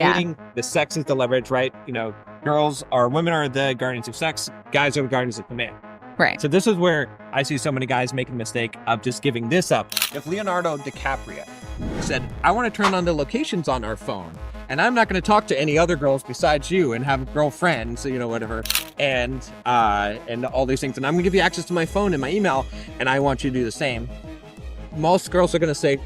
Yeah. Meaning the sex is the leverage, right? Women are the guardians of sex, guys are the guardians of command. Right. So this is where I see so many guys making the mistake of just giving this up. If Leonardo DiCaprio said, I want to turn on the locations on our phone, and I'm not going to talk to any other girls besides you and have girlfriends, whatever, and all these things, and I'm going to give you access to my phone and my email, and I want you to do the same. Most girls are going to say,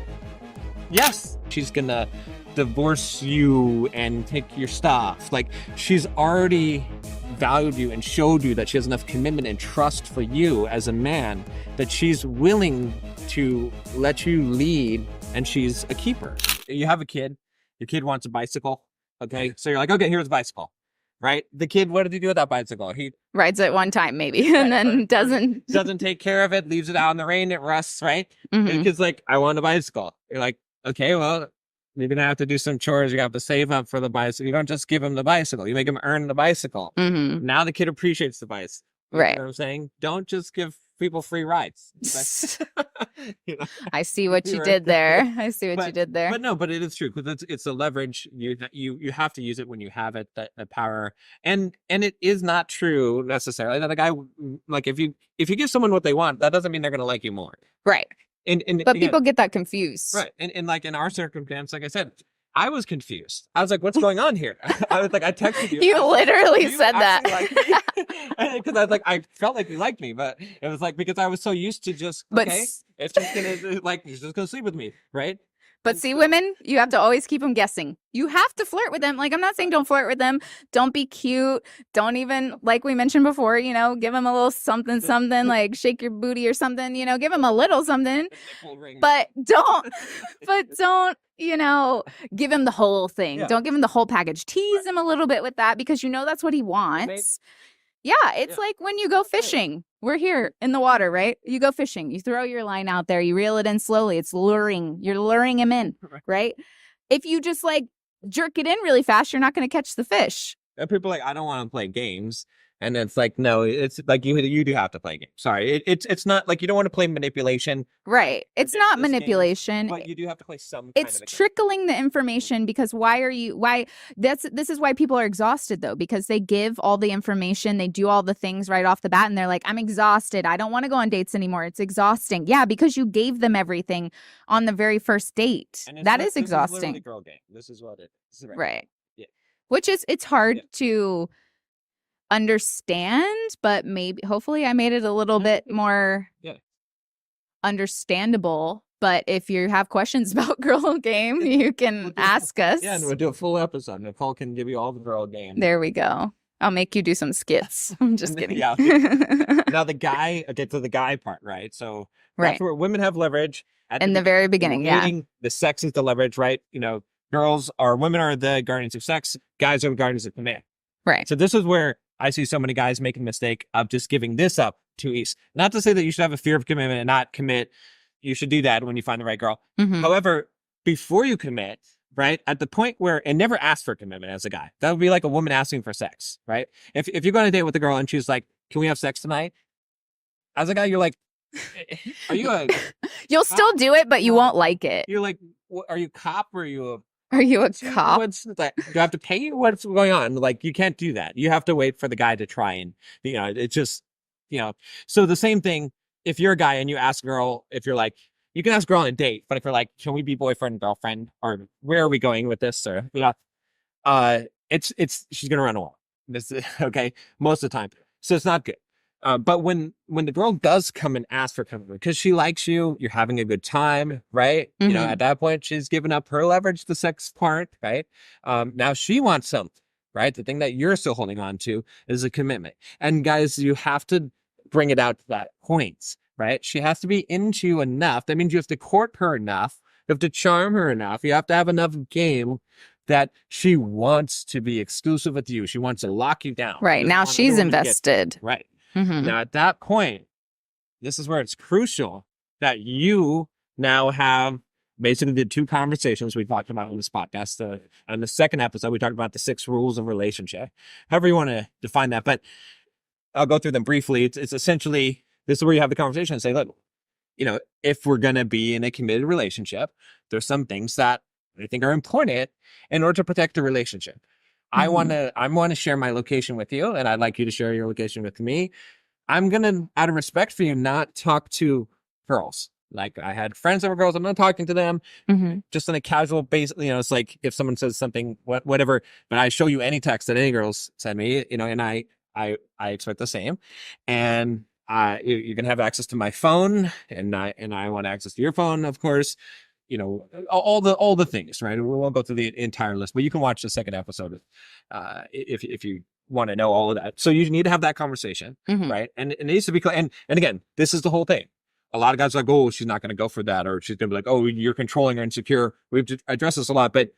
yes. She's going to divorce you and take your stuff. Like, she's already valued you and showed you that she has enough commitment and trust for you as a man that she's willing to let you lead, and she's a keeper. You have a kid, your kid wants a bicycle, okay? So you're like, okay, here's a bicycle, right? The kid, what did he do with that bicycle? He rides it one time maybe, and then doesn't take care of it, leaves it out in the rain, it rusts, right? And the kid's like, I want a bicycle. You're like, okay, well, you're going to have to do some chores. You have to save up for the bicycle. You don't just give him the bicycle. You make him earn the bicycle. Now the kid appreciates the bicycle. Right. You know what I'm saying? Don't just give people free rides. I see what you did there. I see what you did there. But it is true, because it's a leverage. You have to use it when you have it, that power. And it is not true necessarily that a guy, like, if you give someone what they want, that doesn't mean they're going to like you more. Right. But people get that confused. Right. And like in our circumstance, like I said, I was confused. I was like, what's going on here? I was like, I texted you. You literally said that. Because I was like, I felt like you liked me, but it was like, because I was so used to just, it's just gonna, like, you're just gonna sleep with me, right? But see, women, you have to always keep them guessing. You have to flirt with them. Like, I'm not saying don't flirt with them. Don't be cute. Don't even, like we mentioned before, give them a little something, like shake your booty or something, give them a little something. But don't, give him the whole thing. Yeah. Don't give him the whole package. Tease him a little bit with that, because that's what he wants. Yeah, it's like when you go fishing. We're here in the water, right? You go fishing. You throw your line out there. You reel it in slowly. It's luring. You're luring him in, right? If you just like jerk it in really fast, you're not going to catch the fish. And people are like, I don't want to play games. And it's like, no, it's like you do have to play games. Sorry, it's not like you don't want to play manipulation. Right. It's not manipulation. But you do have to play some. It's trickling the information, because this is why people are exhausted, though, because they give all the information, they do all the things right off the bat, and they're like, I'm exhausted. I don't want to go on dates anymore. It's exhausting. Yeah, because you gave them everything on the very first date. That is exhausting. This is girl game. This is what it is. Right. Yeah. Which is, it's hard to understand, but hopefully I made it a little bit more understandable. But if you have questions about girl game, you can ask us. Yeah, and we'll do a full episode. Nicole can give you all the girl game. There we go. I'll make you do some skits. I'm just kidding. Yeah. Now the guy part, right? So that's where women have leverage. In the very beginning, the sex is the leverage, right? Women are the guardians of sex, guys are the guardians of command. Right. So this is where I see so many guys making the mistake of just giving this up too easy. Not to say that you should have a fear of commitment and not commit. You should do that when you find the right girl. However, before you commit, right, at the point where, and never ask for commitment as a guy. That would be like a woman asking for sex, right? If you're going on a date with a girl and she's like, can we have sex tonight? As a guy, you're like, are you a You'll still do it, but you won't like it. You're like, are you a cop or are you a cop? What's that? Do I have to pay you? What's going on? Like, you can't do that. You have to wait for the guy to try and, it's just, So the same thing, if you're a guy and you ask a girl, if you're like, you can ask a girl on a date, but if you're like, can we be boyfriend and girlfriend? Or where are we going with this? Or, she's going to run away. This is, okay, most of the time. So it's not good. But when the girl does come and ask for commitment because she likes you, you're having a good time, right? At that point, she's given up her leverage, the sex part, right? Now she wants something, right? The thing that you're still holding on to is a commitment. And guys, you have to bring it out to that point, right? She has to be into you enough. That means you have to court her enough. You have to charm her enough. You have to have enough game that she wants to be exclusive with you. She wants to lock you down. Right. Now she's invested. Right. Now, at that point, this is where it's crucial that you now have basically the two conversations we talked about in this podcast. On the second episode, we talked about the 6 rules of relationship, however you want to define that. But I'll go through them briefly. It's essentially, this is where you have the conversation and say, look, if we're going to be in a committed relationship, there's some things that I think are important in order to protect the relationship. I want to share my location with you, and I'd like you to share your location with me. I'm gonna, out of respect for you, not talk to girls. Like, I had friends that were girls, I'm not talking to them. Just on a casual basis. It's like if someone says something, whatever, but I show you any text that any girls send me, and I expect the same. And you can have access to my phone, and I want access to your phone, of course. All the things, right? We won't go through the entire list, but you can watch the second episode if you want to know all of that. So you need to have that conversation, right? And it needs to be clear. And again, this is the whole thing. A lot of guys are like, oh, she's not going to go for that, or she's going to be like, oh, you're controlling or insecure. We've addressed this a lot, but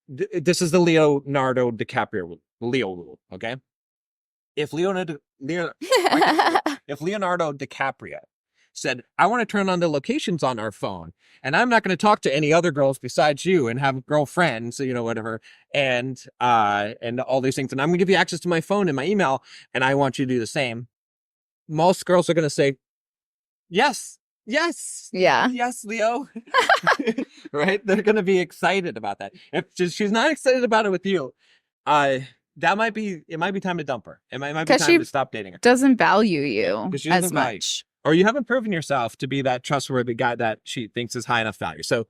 this is the Leonardo DiCaprio rule, the Leo rule. Okay, if Leonardo DiCaprio said, I want to turn on the locations on our phone, and I'm not going to talk to any other girls besides you and have girlfriends, whatever, and all these things, and I'm going to give you access to my phone and my email, and I want you to do the same. Most girls are going to say, yes, Leo. Right? They're going to be excited about that. If she's not excited about it with you, it might be time to dump her. It might be time to stop dating her. Doesn't value you as much. Or you haven't proven yourself to be that trustworthy guy that she thinks is high enough value. So,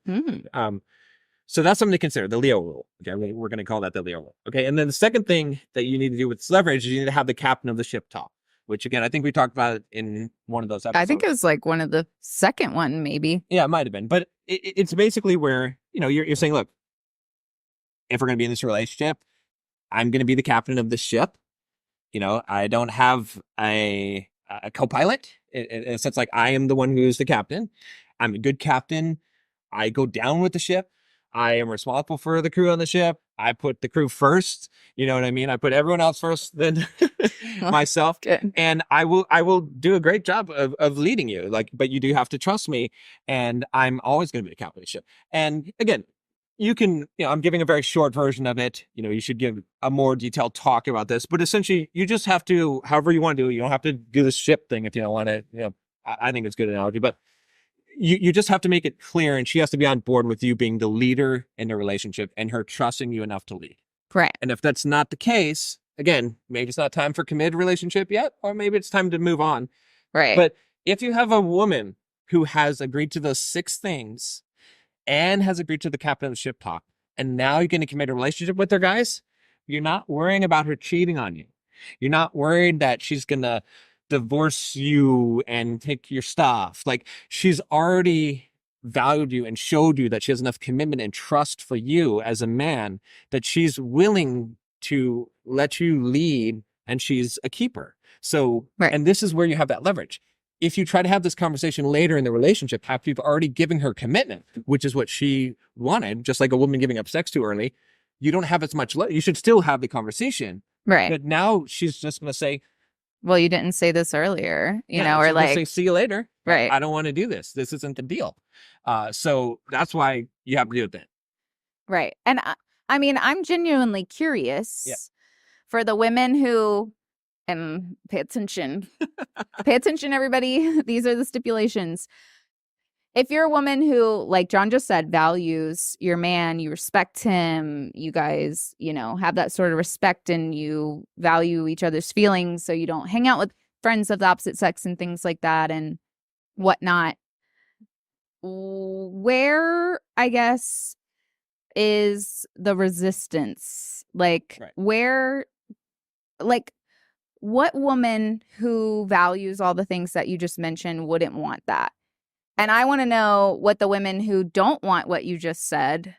so that's something to consider, the Leo rule. Okay, we're going to call that the Leo rule. Okay, and then the second thing that you need to do with this leverage is you need to have the captain of the ship talk, which again, I think we talked about it in one of those episodes. I think it was like one of the second one, maybe. Yeah, it might have been. But it's basically where, you're saying, look, if we're going to be in this relationship, I'm going to be the captain of the ship. I don't have a co-pilot. In a sense, like, I am the one who's the captain. I'm a good captain. I go down with the ship. I am responsible for the crew on the ship. I put the crew first. You know what I mean? I put everyone else first, then myself. Good. And I will do a great job of leading you. But you do have to trust me. And I'm always going to be the captain of the ship. And again, you can, I'm giving a very short version of it. You should give a more detailed talk about this, but essentially you just have to, however you want to do it, you don't have to do the ship thing if you don't want to, I think it's a good analogy, but you just have to make it clear, and she has to be on board with you being the leader in the relationship and her trusting you enough to lead. Right. And if that's not the case, again, maybe it's not time for committed relationship yet, or maybe it's time to move on. Right. But if you have a woman who has agreed to those 6 things and has agreed to the captain of the ship talk, and now you're going to commit a relationship with her, guys, you're not worrying about her cheating on you. You're not worried that she's going to divorce you and take your stuff. Like, she's already valued you and showed you that she has enough commitment and trust for you as a man that she's willing to let you lead, and she's a keeper. So, right. And this is where you have that leverage. If you try to have this conversation later in the relationship, after you've already given her commitment, which is what she wanted, just like a woman giving up sex too early, you don't have as much. You should still have the conversation. Right. But now she's just going to say, well, you didn't say this earlier, or like, say, see you later. Right. I don't want to do this. This isn't the deal. So that's why you have to do it then. Right. And I mean, I'm genuinely curious for the women who, and pay attention, everybody. These are the stipulations. If you're a woman who, like John just said, values your man, you respect him, you guys, have that sort of respect, and you value each other's feelings, so you don't hang out with friends of the opposite sex and things like that and whatnot. Where, I guess, is the resistance? Like, right. Where, like, what woman who values all the things that you just mentioned wouldn't want that? And I want to know what the women who don't want what you just said,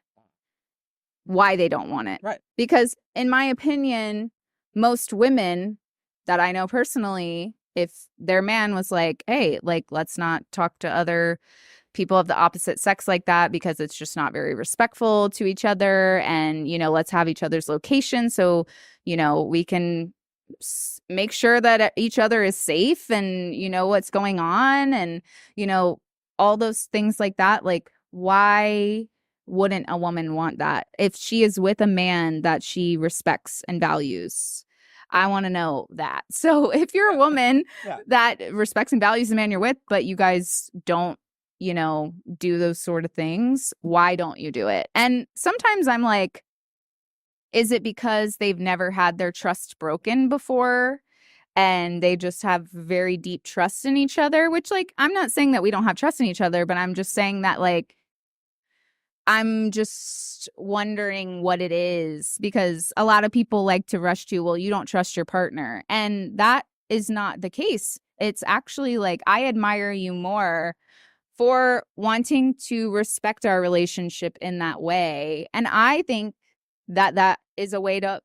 why they don't want it. Right. Because in my opinion, most women that I know personally, if their man was like, hey, like, let's not talk to other people of the opposite sex like that because it's just not very respectful to each other. And, let's have each other's location so, we can make sure that each other is safe and what's going on and, all those things like that. Like, why wouldn't a woman want that if she is with a man that she respects and values? I want to know that. So if you're a woman that respects and values the man you're with, but you guys don't you know, do those sort of things, why don't you do it? And sometimes I'm like, is it because they've never had their trust broken before and they just have very deep trust in each other? Which, like, I'm not saying that we don't have trust in each other, but I'm just saying that, like, I'm just wondering what it is, because a lot of people like to rush to, well, you don't trust your partner. And that is not the case. It's actually like, I admire you more for wanting to respect our relationship in that way. And I think that that is a way to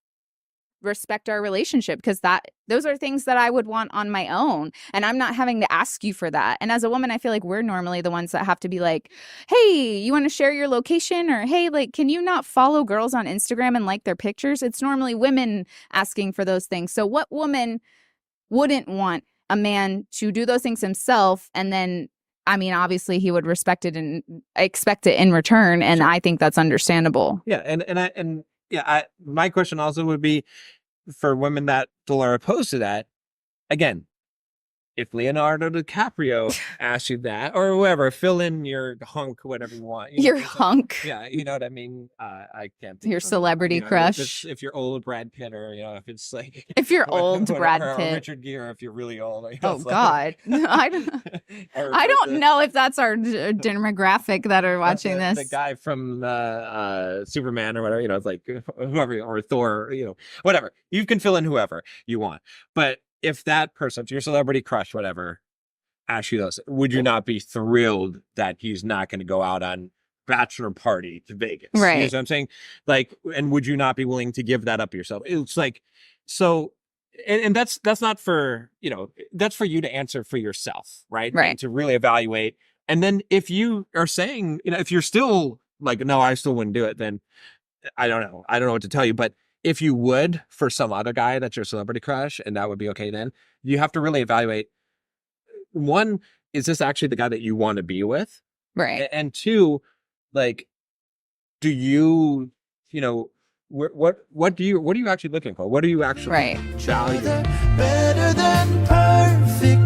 respect our relationship, because those are things that I would want on my own, and I'm not having to ask you for that. And as a woman, I feel like we're normally the ones that have to be like, hey, you want to share your location? Or hey, like, can you not follow girls on Instagram and like their pictures? It's normally women asking for those things. So what woman wouldn't want a man to do those things himself? And then, I mean, obviously he would respect it and expect it in return, and Sure. I think that's understandable. Yeah, my question also would be for women that still are opposed to that. Again, if Leonardo DiCaprio asked you that, or whoever, fill in your hunk, whatever you want. Your hunk. Yeah, you know what I mean? I can't think Your of celebrity crush. if you're old Brad Pitt, or, you know, if it's like... If you're old Brad or Pitt. Richard Gere, if you're really old. You know, Oh, God. I don't know if that's our demographic that are watching this. The guy from Superman or whatever, you know, it's like whoever, or Thor, you know, whatever. You can fill in whoever you want. But if that person, your celebrity crush, whatever, asks you those, would you not be thrilled that he's not going to go out on bachelor party to Vegas? Right. You know what I'm saying? Like, and would you not be willing to give that up yourself? It's like, so, and that's not for, you know, that's for you to answer for yourself, right? Right. And to really evaluate. And then if you are saying, you know, if you're still like, no, I still wouldn't do it, then I don't know. I don't know what to tell you. But if you would for some other guy that's your celebrity crush, and that would be okay, then you have to really evaluate, one, is this actually the guy that you want to be with? Right. And two, like, do you, you know, what are you actually looking for? What do you actually right. value? Better than perfect.